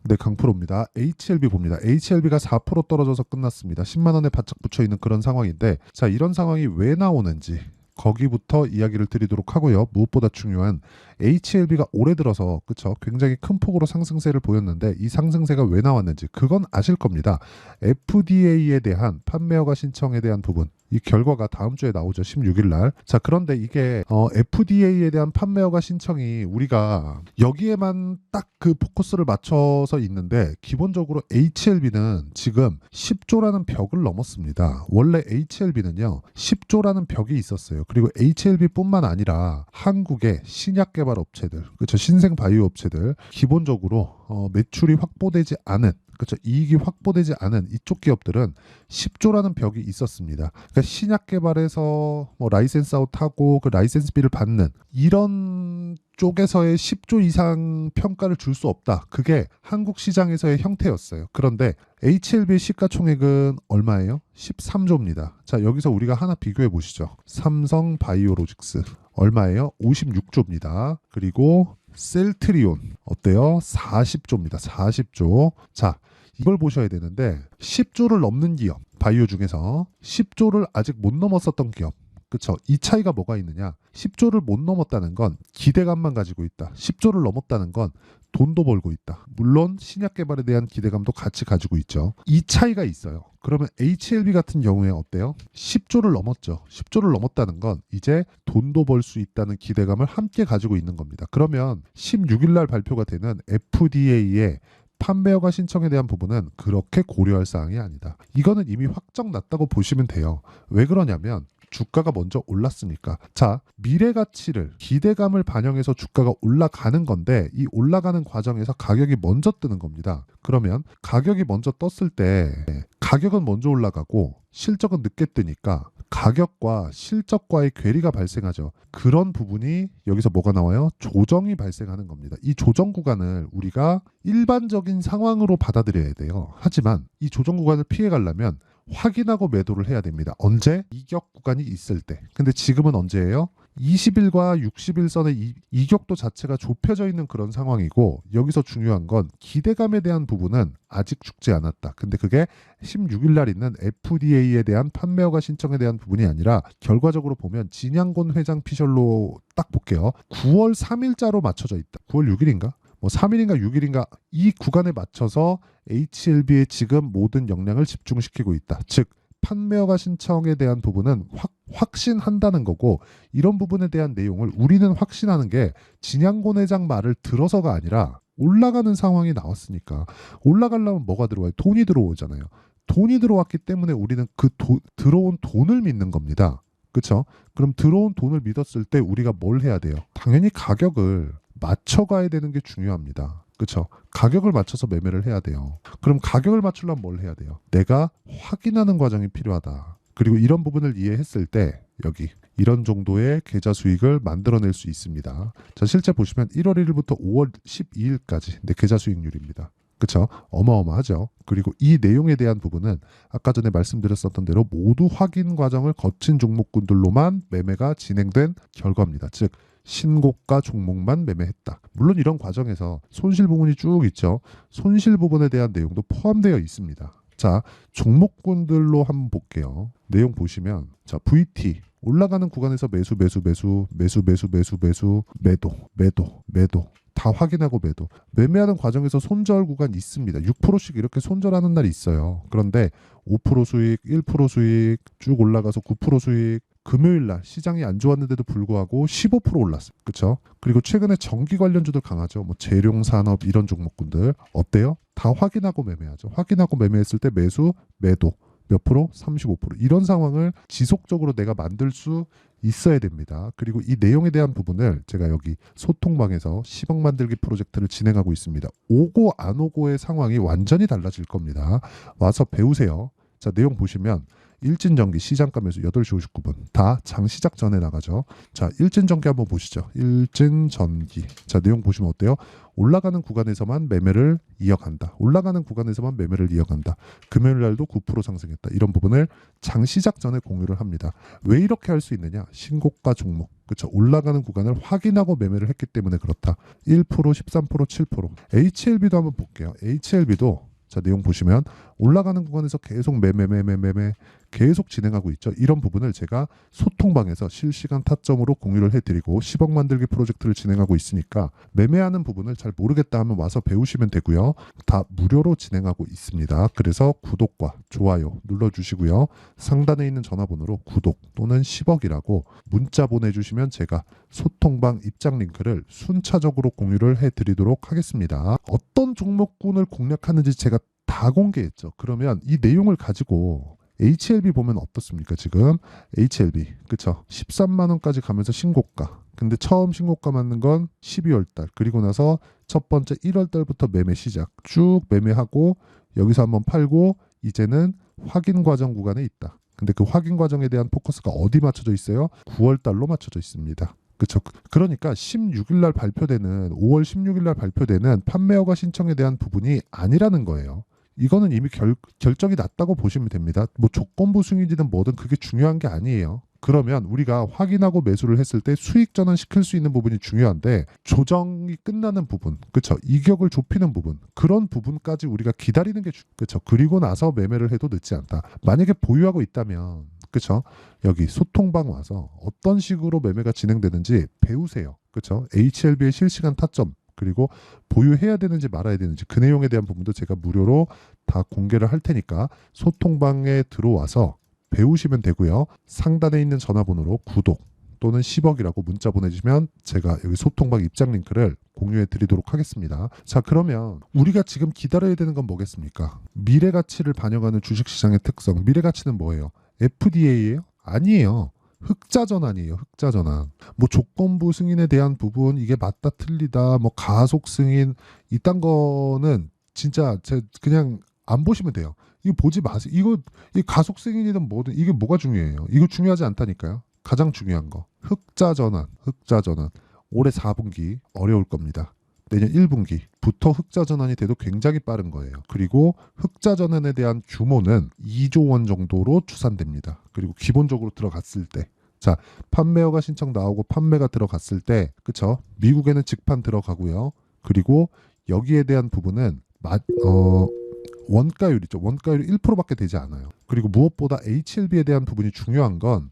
네, 강프로입니다. HLB 봅니다. HLB가 4% 떨어져서 끝났습니다. 10만 원에 바짝 붙여 있는 그런 상황인데, 자, 이런 상황이 왜 나오는지 거기부터 이야기를 드리도록 하고요. 무엇보다 중요한 HLB가 올해 들어서 그쵸? 굉장히 큰 폭으로 상승세를 보였는데 이 상승세가 왜 나왔는지 그건 아실 겁니다. FDA에 대한 판매 허가 신청에 대한 부분 이 결과가 다음 주에 나오죠. 16일 날. 자, 그런데 이게 FDA에 대한 판매 허가 신청이 우리가 여기에만 딱 그 포커스를 맞춰서 있는데 기본적으로 HLB는 지금 10조라는 벽을 넘었습니다. 원래 HLB는요. 10조라는 벽이 있었어요. 그리고 HLB뿐만 아니라 한국의 신약 개발 업체들, 그렇죠? 신생 바이오 업체들 기본적으로 매출이 확보되지 않은 그렇죠. 이익이 확보되지 않은 이쪽 기업들은 10조라는 벽이 있었습니다. 그러니까 신약 개발에서 뭐 라이센스 아웃하고 그 라이센스비를 받는 이런 쪽에서의 10조 이상 평가를 줄 수 없다. 그게 한국 시장에서의 형태였어요. 그런데 HLB 시가총액은 얼마예요? 13조입니다. 자, 여기서 우리가 하나 비교해 보시죠. 삼성 바이오로직스 얼마예요? 56조입니다. 그리고 셀트리온 어때요? 40조입니다. 40조. 자, 이걸 보셔야 되는데 10조를 넘는 기업, 바이오 중에서 10조를 아직 못 넘었었던 기업. 그쵸? 이 차이가 뭐가 있느냐? 10조를 못 넘었다는 건 기대감만 가지고 있다. 10조를 넘었다는 건 돈도 벌고 있다. 물론 신약 개발에 대한 기대감도 같이 가지고 있죠. 이 차이가 있어요. 그러면 HLB 같은 경우에 어때요? 10조를 넘었죠. 10조를 넘었다는 건 이제 돈도 벌 수 있다는 기대감을 함께 가지고 있는 겁니다. 그러면 16일 날 발표가 되는 FDA의 판매 허가 신청에 대한 부분은 그렇게 고려할 사항이 아니다. 이거는 이미 확정 났다고 보시면 돼요. 왜 그러냐면 주가가 먼저 올랐으니까. 자, 미래 가치를 기대감을 반영해서 주가가 올라가는 건데 이 올라가는 과정에서 가격이 먼저 뜨는 겁니다. 그러면 가격이 먼저 떴을 때 가격은 먼저 올라가고 실적은 늦게 뜨니까 가격과 실적과의 괴리가 발생하죠. 그런 부분이 여기서 뭐가 나와요? 조정이 발생하는 겁니다. 이 조정 구간을 우리가 일반적인 상황으로 받아들여야 돼요. 하지만 이 조정 구간을 피해 가려면 확인하고 매도를 해야 됩니다. 언제? 이격 구간이 있을 때. 근데 지금은 언제예요? 20일과 60일선의 이격도 자체가 좁혀져 있는 그런 상황이고 여기서 중요한 건 기대감에 대한 부분은 아직 죽지 않았다. 근데 그게 16일 날 있는 FDA에 대한 판매 허가 신청에 대한 부분이 아니라 결과적으로 보면 진양곤 회장 피셜로 딱 볼게요. 9월 3일자로 맞춰져 있다. 9월 6일인가? 뭐 3일인가 6일인가 이 구간에 맞춰서 HLB의 지금 모든 역량을 집중시키고 있다. 즉 판매 허가 신청에 대한 부분은 확신한다는 거고 이런 부분에 대한 내용을 우리는 확신하는 게 진양곤 회장 말을 들어서가 아니라 올라가는 상황이 나왔으니까 올라가려면 뭐가 들어와요? 돈이 들어오잖아요. 돈이 들어왔기 때문에 우리는 그 들어온 돈을 믿는 겁니다. 그렇죠? 그럼 들어온 돈을 믿었을 때 우리가 뭘 해야 돼요? 당연히 가격을 맞춰가야 되는 게 중요합니다. 그렇죠? 가격을 맞춰서 매매를 해야 돼요. 그럼 가격을 맞추려면 뭘 해야 돼요? 내가 확인하는 과정이 필요하다. 그리고 이런 부분을 이해했을 때 여기 이런 정도의 계좌 수익을 만들어낼 수 있습니다. 자, 실제 보시면 1월 1일부터 5월 12일까지 내 계좌 수익률입니다. 그렇죠? 어마어마하죠. 그리고 이 내용에 대한 부분은 아까 전에 말씀드렸었던 대로 모두 확인 과정을 거친 종목군들로만 매매가 진행된 결과입니다. 즉 신고가 종목만 매매했다. 물론 이런 과정에서 손실 부분이 쭉 있죠. 손실 부분에 대한 내용도 포함되어 있습니다. 자, 종목군들로 한번 볼게요. 내용 보시면 자, VT 올라가는 구간에서 매수 매도 다 확인하고 매도. 매매하는 과정에서 손절 구간 있습니다. 6%씩 이렇게 손절하는 날이 있어요. 그런데 5% 수익, 1% 수익 쭉 올라가서 9% 수익. 금요일 날 시장이 안 좋았는데도 불구하고 15% 올랐어요. 그렇죠? 그리고 최근에 전기 관련주들 강하죠. 뭐 재룡 산업 이런 종목군들 어때요? 다 확인하고 매매하죠. 확인하고 매매했을 때 매수, 매도 몇 프로? 35%. 이런 상황을 지속적으로 내가 만들 수 있어야 됩니다. 그리고 이 내용에 대한 부분을 제가 여기 소통방에서 10억 만들기 프로젝트를 진행하고 있습니다. 오고 안 오고의 상황이 완전히 달라질 겁니다. 와서 배우세요. 자, 내용 보시면 일진전기 시장가 매수 8시 59분 다 장 시작 전에 나가죠. 자, 일진전기 한번 보시죠. 일진전기. 자, 내용 보시면 어때요? 올라가는 구간에서만 매매를 이어간다. 올라가는 구간에서만 매매를 이어간다. 금요일 날도 9% 상승했다. 이런 부분을 장 시작 전에 공유를 합니다. 왜 이렇게 할 수 있느냐? 신고가 종목. 그쵸? 올라가는 구간을 확인하고 매매를 했기 때문에 그렇다. 1%, 13%, 7%. HLB도 한번 볼게요. HLB도 자, 내용 보시면 올라가는 구간에서 계속 매매 계속 진행하고 있죠. 이런 부분을 제가 소통방에서 실시간 타점으로 공유를 해드리고 10억 만들기 프로젝트를 진행하고 있으니까 매매하는 부분을 잘 모르겠다 하면 와서 배우시면 되고요. 다 무료로 진행하고 있습니다. 그래서 구독과 좋아요 눌러주시고요. 상단에 있는 전화번호로 구독 또는 10억이라고 문자 보내주시면 제가 소통방 입장 링크를 순차적으로 공유를 해드리도록 하겠습니다. 어떤 종목군을 공략하는지 제가 다 공개했죠. 그러면 이 내용을 가지고 HLB 보면 어떻습니까? 지금 HLB 그쵸? 13만 원까지 가면서 신고가. 근데 처음 신고가 맞는 건 12월 달. 그리고 나서 첫 번째 1월 달부터 매매 시작. 쭉 매매하고 여기서 한번 팔고 이제는 확인 과정 구간에 있다. 근데 그 확인 과정에 대한 포커스가 어디 맞춰져 있어요? 9월 달로 맞춰져 있습니다. 그렇죠. 그러니까 16일 날 발표되는 5월 16일 날 발표되는 판매 허가 신청에 대한 부분이 아니라는 거예요. 이거는 이미 결정이 났다고 보시면 됩니다. 뭐 조건부 승인이든 뭐든 그게 중요한 게 아니에요. 그러면 우리가 확인하고 매수를 했을 때 수익 전환시킬 수 있는 부분이 중요한데 조정이 끝나는 부분, 그렇죠? 이격을 좁히는 부분, 그런 부분까지 우리가 기다리는 게 그렇죠. 그리고 나서 매매를 해도 늦지 않다. 만약에 보유하고 있다면 그렇죠? 여기 소통방 와서 어떤 식으로 매매가 진행되는지 배우세요. 그렇죠? HLB의 실시간 타점 그리고 보유해야 되는지 말아야 되는지 그 내용에 대한 부분도 제가 무료로 다 공개를 할 테니까 소통방에 들어와서 배우시면 되고요. 상단에 있는 전화번호로 구독 또는 10억이라고 문자 보내주시면 제가 여기 소통방 입장 링크를 공유해 드리도록 하겠습니다. 자, 그러면 우리가 지금 기다려야 되는 건 뭐겠습니까? 미래 가치를 반영하는 주식시장의 특성. 미래 가치는 뭐예요? FDA예요? 아니에요. 흑자 전환이에요. 흑자 전환. 뭐 조건부 승인에 대한 부분 이게 맞다 틀리다 뭐 가속 승인 이딴 거는 진짜 그냥 안 보시면 돼요. 이거 보지 마세요. 이 가속 승인이든 뭐든 이게 뭐가 중요해요. 이거 중요하지 않다니까요. 가장 중요한 거. 흑자 전환. 흑자 전환. 올해 4분기 어려울 겁니다. 내년 1분기부터 흑자 전환이 돼도 굉장히 빠른 거예요. 그리고 흑자 전환에 대한 규모는 2조 원 정도로 추산됩니다. 그리고 기본적으로 들어갔을 때 자, 판매 허가 신청 나오고 판매가 들어갔을 때 그쵸? 미국에는 직판 들어가고요. 그리고 여기에 대한 부분은 원가율이죠. 원가율이 1%밖에 되지 않아요. 그리고 무엇보다 HLB에 대한 부분이 중요한 건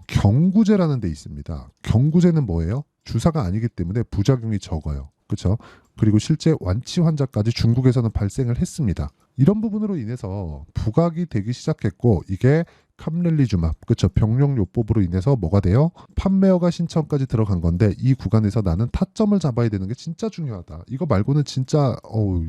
경구제라는 데 있습니다. 경구제는 뭐예요? 주사가 아니기 때문에 부작용이 적어요. 그렇죠? 그리고 실제 완치 환자까지 중국에서는 발생을 했습니다. 이런 부분으로 인해서 부각이 되기 시작했고 이게 캄렐리주맙, 그렇죠? 병용요법으로 인해서 뭐가 돼요? 판매 허가 신청까지 들어간 건데 이 구간에서 나는 타점을 잡아야 되는 게 진짜 중요하다. 이거 말고는 진짜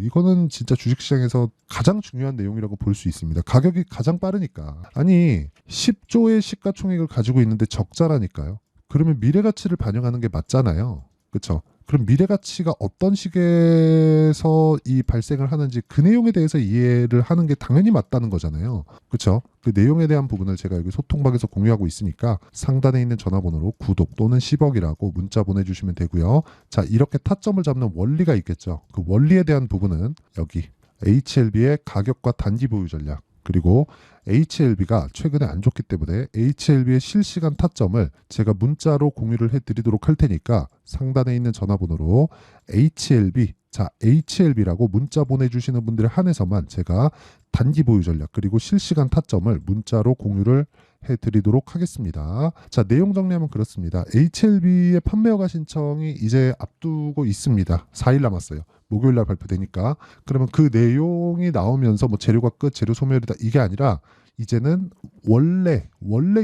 이거는 진짜 주식시장에서 가장 중요한 내용이라고 볼 수 있습니다. 가격이 가장 빠르니까. 아니 10조의 시가총액을 가지고 있는데 적자라니까요. 그러면 미래 가치를 반영하는 게 맞잖아요. 그렇죠? 그럼 미래 가치가 어떤 식에서 이 발생을 하는지 그 내용에 대해서 이해를 하는 게 당연히 맞다는 거잖아요. 그렇죠? 그 내용에 대한 부분을 제가 여기 소통방에서 공유하고 있으니까 상단에 있는 전화번호로 구독 또는 10억이라고 문자 보내주시면 되고요. 자, 이렇게 타점을 잡는 원리가 있겠죠. 그 원리에 대한 부분은 여기 HLB의 가격과 단기 보유 전략 그리고 HLB가 최근에 안 좋기 때문에 HLB의 실시간 타점을 제가 문자로 공유를 해드리도록 할 테니까 상단에 있는 전화번호로 HLB 자 HLB라고 문자 보내주시는 분들에 한해서만 제가 단기 보유 전략 그리고 실시간 타점을 문자로 공유를 해드리도록 하겠습니다. 자, 내용 정리하면 그렇습니다. HLB의 판매 허가 신청이 이제 앞두고 있습니다. 4일 남았어요. 목요일 날 발표되니까. 그러면 그 내용이 나오면서 뭐 재료가 끝, 재료 소멸이다 이게 아니라 이제는 원래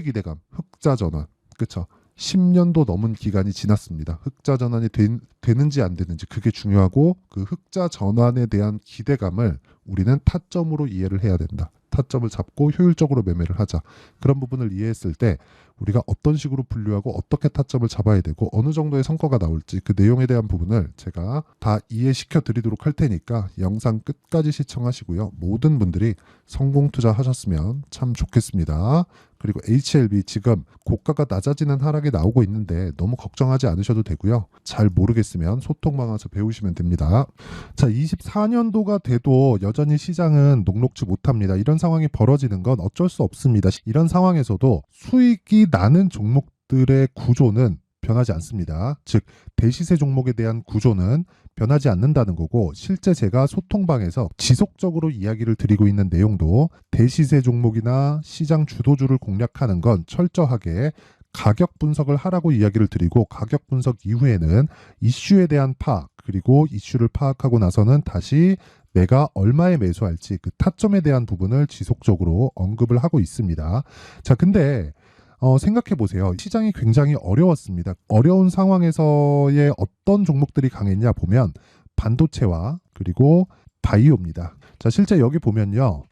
기대감, 흑자 전환, 그렇죠? 10년도 넘은 기간이 지났습니다. 흑자 전환이 되는지 안 되는지 그게 중요하고 그 흑자 전환에 대한 기대감을 우리는 타점으로 이해를 해야 된다. 타점을 잡고 효율적으로 매매를 하자. 그런 부분을 이해했을 때 우리가 어떤 식으로 분류하고 어떻게 타점을 잡아야 되고 어느 정도의 성과가 나올지 그 내용에 대한 부분을 제가 다 이해시켜 드리도록 할 테니까 영상 끝까지 시청하시고요. 모든 분들이 성공 투자하셨으면 참 좋겠습니다. 그리고 HLB 지금 고가가 낮아지는 하락이 나오고 있는데 너무 걱정하지 않으셔도 되고요. 잘 모르겠으면 소통방 와서 배우시면 됩니다. 자, 24년도가 돼도 여전히 시장은 녹록지 못합니다. 이런 상황이 벌어지는 건 어쩔 수 없습니다. 이런 상황에서도 수익이 나는 종목들의 구조는 변하지 않습니다. 즉 대시세 종목에 대한 구조는 변하지 않는다는 거고, 실제 제가 소통방에서 지속적으로 이야기를 드리고 있는 내용도 대시세 종목이나 시장 주도주를 공략하는 건 철저하게 가격 분석을 하라고 이야기를 드리고, 가격 분석 이후에는 이슈에 대한 파악, 그리고 이슈를 파악하고 나서는 다시 내가 얼마에 매수할지 그 타점에 대한 부분을 지속적으로 언급을 하고 있습니다. 자, 근데 생각해 보세요. 시장이 굉장히 어려웠습니다. 어려운 상황에서의 어떤 종목들이 강했냐 보면 반도체와 그리고 바이오입니다. 자, 실제 여기 보면요.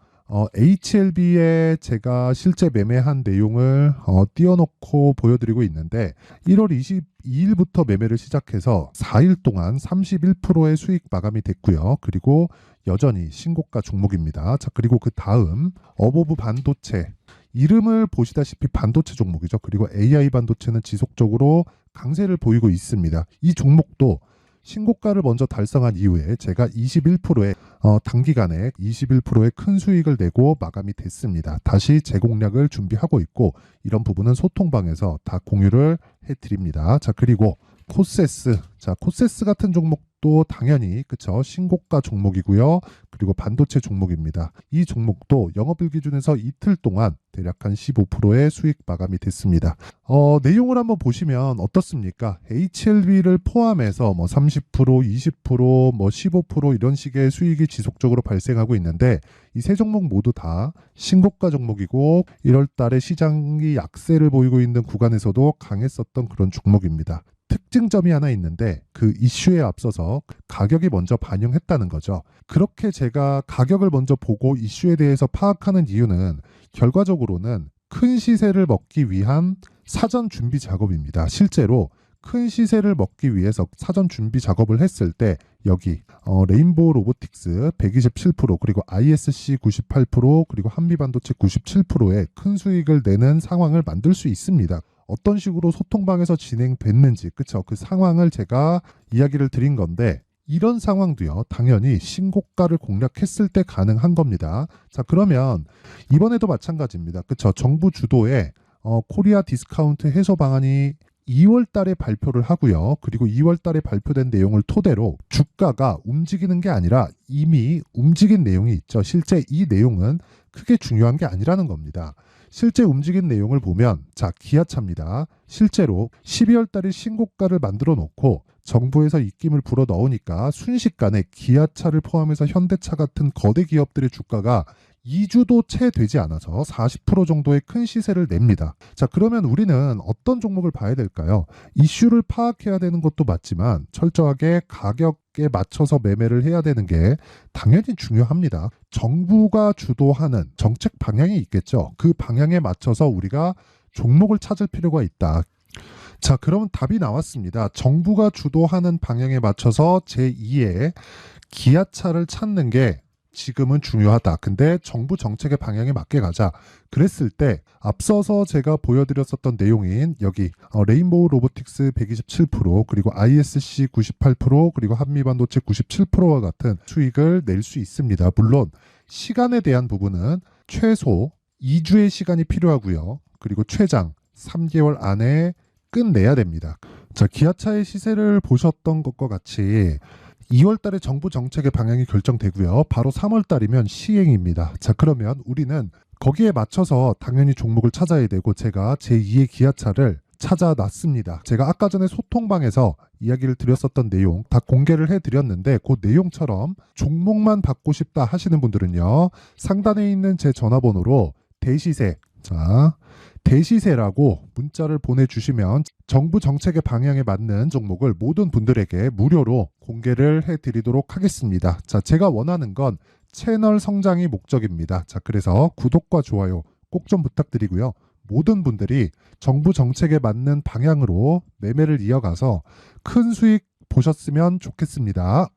HLB에 제가 실제 매매한 내용을 띄워놓고 보여드리고 있는데, 1월 22일부터 매매를 시작해서 4일 동안 31%의 수익 마감이 됐고요. 그리고 여전히 신고가 종목입니다. 자, 그리고 그 다음 어보브 반도체, 이름을 보시다시피 반도체 종목이죠. 그리고 AI 반도체는 지속적으로 강세를 보이고 있습니다. 이 종목도 신고가를 먼저 달성한 이후에 제가 21%의 단기간에 21%의 큰 수익을 내고 마감이 됐습니다. 다시 재공략을 준비하고 있고, 이런 부분은 소통방에서 다 공유를 해드립니다. 자, 그리고 코세스. 자, 코세스 같은 종목도 당연히 그쵸, 신고가 종목이고요. 그리고 반도체 종목입니다. 이 종목도 영업일 기준에서 이틀 동안 대략 한 15%의 수익 마감이 됐습니다. 내용을 한번 보시면 어떻습니까? HLB를 포함해서 뭐 30%, 20%, 뭐 15% 이런 식의 수익이 지속적으로 발생하고 있는데, 이 세 종목 모두 다 신고가 종목이고 1월 달에 시장이 약세를 보이고 있는 구간에서도 강했었던 그런 종목입니다. 특징점이 하나 있는데, 그 이슈에 앞서서 가격이 먼저 반영했다는 거죠. 그렇게 제가 가격을 먼저 보고 이슈에 대해서 파악하는 이유는 결과적으로는 큰 시세를 먹기 위한 사전 준비 작업입니다. 실제로 큰 시세를 먹기 위해서 사전 준비 작업을 했을 때 여기 레인보우 로보틱스 127%, 그리고 ISC 98%, 그리고 한미반도체 97%의 큰 수익을 내는 상황을 만들 수 있습니다. 어떤 식으로 소통방에서 진행됐는지, 그쵸? 그 상황을 제가 이야기를 드린 건데, 이런 상황도요, 당연히 신고가를 공략했을 때 가능한 겁니다. 자, 그러면 이번에도 마찬가지입니다. 그쵸? 정부 주도의 코리아 디스카운트 해소 방안이 2월 달에 발표를 하고요. 그리고 2월 달에 발표된 내용을 토대로 주가가 움직이는 게 아니라 이미 움직인 내용이 있죠. 실제 이 내용은 크게 중요한 게 아니라는 겁니다. 실제 움직인 내용을 보면, 자, 기아차입니다. 실제로 12월 달에 신고가를 만들어 놓고 정부에서 입김을 불어 넣으니까 순식간에 기아차를 포함해서 현대차 같은 거대 기업들의 주가가 2주도 채 되지 않아서 40% 정도의 큰 시세를 냅니다. 자, 그러면 우리는 어떤 종목을 봐야 될까요? 이슈를 파악해야 되는 것도 맞지만 철저하게 가격에 맞춰서 매매를 해야 되는 게 당연히 중요합니다. 정부가 주도하는 정책 방향이 있겠죠. 그 방향에 맞춰서 우리가 종목을 찾을 필요가 있다. 자, 그럼 답이 나왔습니다. 정부가 주도하는 방향에 맞춰서 제2의 기아차를 찾는 게 지금은 중요하다. 근데 정부 정책의 방향에 맞게 가자. 그랬을 때 앞서서 제가 보여드렸었던 내용인 여기 레인보우 로보틱스 127%, 그리고 ISC 98%, 그리고 한미반도체 97%와 같은 수익을 낼 수 있습니다. 물론 시간에 대한 부분은 최소 2주의 시간이 필요하고요. 그리고 최장 3개월 안에 끝내야 됩니다. 자, 기아차의 시세를 보셨던 것과 같이 2월 달에 정부 정책의 방향이 결정되고요. 바로 3월 달이면 시행입니다. 자, 그러면 우리는 거기에 맞춰서 당연히 종목을 찾아야 되고, 제가 제2의 기아차를 찾아놨습니다. 제가 아까 전에 소통방에서 이야기를 드렸었던 내용 다 공개를 해드렸는데, 그 내용처럼 종목만 받고 싶다 하시는 분들은요, 상단에 있는 제 전화번호로 대시세, 자, 대시세라고 문자를 보내주시면 정부 정책의 방향에 맞는 종목을 모든 분들에게 무료로 공개를 해드리도록 하겠습니다. 자, 제가 원하는 건 채널 성장이 목적입니다. 자, 그래서 구독과 좋아요 꼭 좀 부탁드리고요. 모든 분들이 정부 정책에 맞는 방향으로 매매를 이어가서 큰 수익 보셨으면 좋겠습니다.